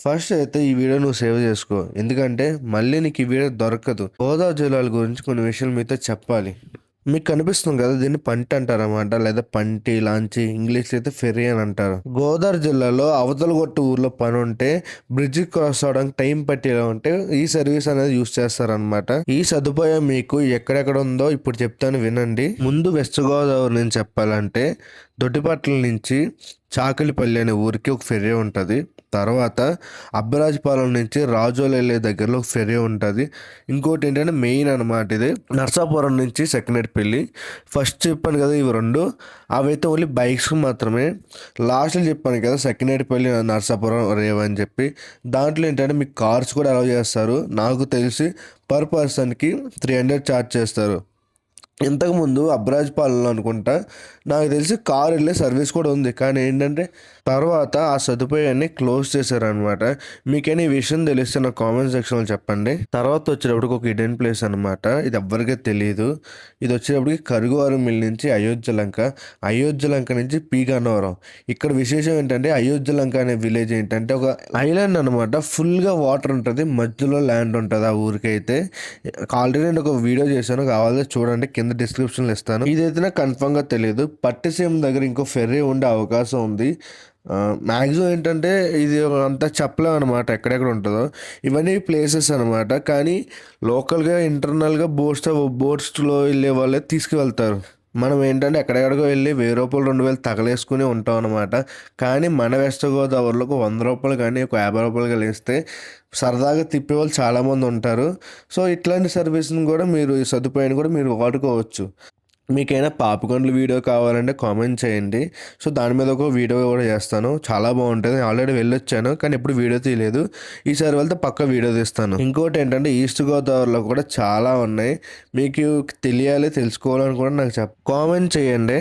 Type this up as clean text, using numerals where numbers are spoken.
First అయితే ఈ video నువ్వు సేవ్ చేసుకో. ఎందుకంటే మళ్ళీ నీకు ఈ వీడియో దొరకదు. గోదావరి జిల్లాల గురించి కొన్ని విషయాలు మీతో చెప్పాలి. మీకు కనిపిస్తుంది కదా, దీన్ని పంటి అంటారన్నమాట, లేదా పంటి లాంచి, ఇంగ్లీష్లో అయితే ఫెర్రీ అని అంటారు. గోదావరి జిల్లాలో అవతలగొట్టు ఊర్లో పని ఉంటే బ్రిడ్జ్ క్రాస్ అవడానికి టైం పట్టేలా ఉంటే ఈ సర్వీస్ అనేది యూస్ చేస్తారనమాట. ఈ సదుపాయం మీకు ఎక్కడెక్కడ ఉందో ఇప్పుడు చెప్తాను వినండి. ముందు వెస్ట్ గోదావరి నుంచి చెప్పాలంటే దొడ్డిపట్ల నుంచి చాకలిపల్లి అనే ఊరికి ఒక ఫెర్రీ ఉంటుంది. తర్వాత అబ్బరాజపాలెం నుంచి రాజోలు వెళ్ళే దగ్గరలో ఒక ఫెర్రీ ఉంటుంది. ఇంకోటి ఏంటంటే మెయిన్ అనమాట, ఇది నర్సాపురం నుంచి సెకండేపల్లి. ఫస్ట్ చెప్పాను కదా ఇవి రెండు, అవైతే ఓన్లీ బైక్స్ మాత్రమే. లాస్ట్లో చెప్పాను కదా సెకండేపల్లి నర్సాపురం రేవ్ అని చెప్పి, దాంట్లో ఏంటంటే మీకు కార్స్ కూడా అలౌ చేస్తారు. నాకు తెలిసి పర్ పర్సన్కి 300 ఛార్జ్ చేస్తారు. ఇంతకుముందు అబ్రాజ్పాలెంలో అనుకుంటా నాకు తెలిసి కార్ వెళ్ళే సర్వీస్ కూడా ఉంది, కానీ ఏంటంటే తర్వాత ఆ సదుపాయాన్ని క్లోజ్ చేశారనమాట. మీకైనా ఈ విషయం తెలిస్తే నా కామెంట్ సెక్షన్లో చెప్పండి. తర్వాత వచ్చేటప్పటికి ఒక హిడెన్ ప్లేస్ అనమాట, ఇది ఎవ్వరికీ తెలియదు. ఇది వచ్చేటప్పటికి కరుగువారం మిల్ నుంచి అయోధ్యలంక, అయోధ్యలంక నుంచి పీ గన్నవరం. ఇక్కడ విశేషం ఏంటంటే అయోధ్యలంక అనే విలేజ్ ఏంటంటే ఒక ఐలాండ్ అనమాట, ఫుల్గా వాటర్ ఉంటుంది, మధ్యలో ల్యాండ్ ఉంటుంది ఆ ఊరికైతే. ఆల్రెడీ నేను ఒక వీడియో చేశాను, కావాలంటే చూడండి, కింద డిస్క్రిప్షన్లో ఇస్తాను. ఇదైతే నాకు కన్ఫర్మ్గా తెలియదు. పట్టిసీమ దగ్గర ఇంకో ఫెర్రీ ఉండే అవకాశం ఉంది. మ్యాక్సిమం ఏంటంటే ఇది అంతా చెప్పలేము అనమాట ఎక్కడెక్కడ ఉంటుందో. ఇవన్నీ ప్లేసెస్ అనమాట, కానీ లోకల్గా ఇంటర్నల్గా బోట్స్లో వెళ్ళే వాళ్ళే తీసుకువెళ్తారు. మనం ఏంటంటే ఎక్కడెక్కడికో వెళ్ళి 1000 రూపాయలు 2000 తగలేసుకుని ఉంటాం అనమాట. కానీ మన వెస్ట్ గోదావరిలో ఒక 100 రూపాయలు కానీ ఒక 50 రూపాయలు కలిస్తే సరదాగా తిప్పేవాళ్ళు చాలామంది ఉంటారు. సో ఇట్లాంటి సర్వీస్ని కూడా మీరు, ఈ సదుపాయాన్ని కూడా మీరు వాడుకోవచ్చు. మీకైనా పాపికొండలు వీడియో కావాలంటే కామెంట్ చేయండి. సో దాని మీద ఒక వీడియో కూడా చేస్తాను, చాలా బాగుంటుంది. ఆల్రెడీ వెళ్ళొచ్చాను కానీ ఎప్పుడు వీడియో తీయలేదు. ఈసారి వెళ్తే పక్క వీడియో తీస్తాను. ఇంకోటి ఏంటంటే ఈస్ట్ గోదావరిలో కూడా చాలా ఉన్నాయి, మీకు తెలియాలి, తెలుసుకోవాలని కూడా నాకు కామెంట్ చేయండి.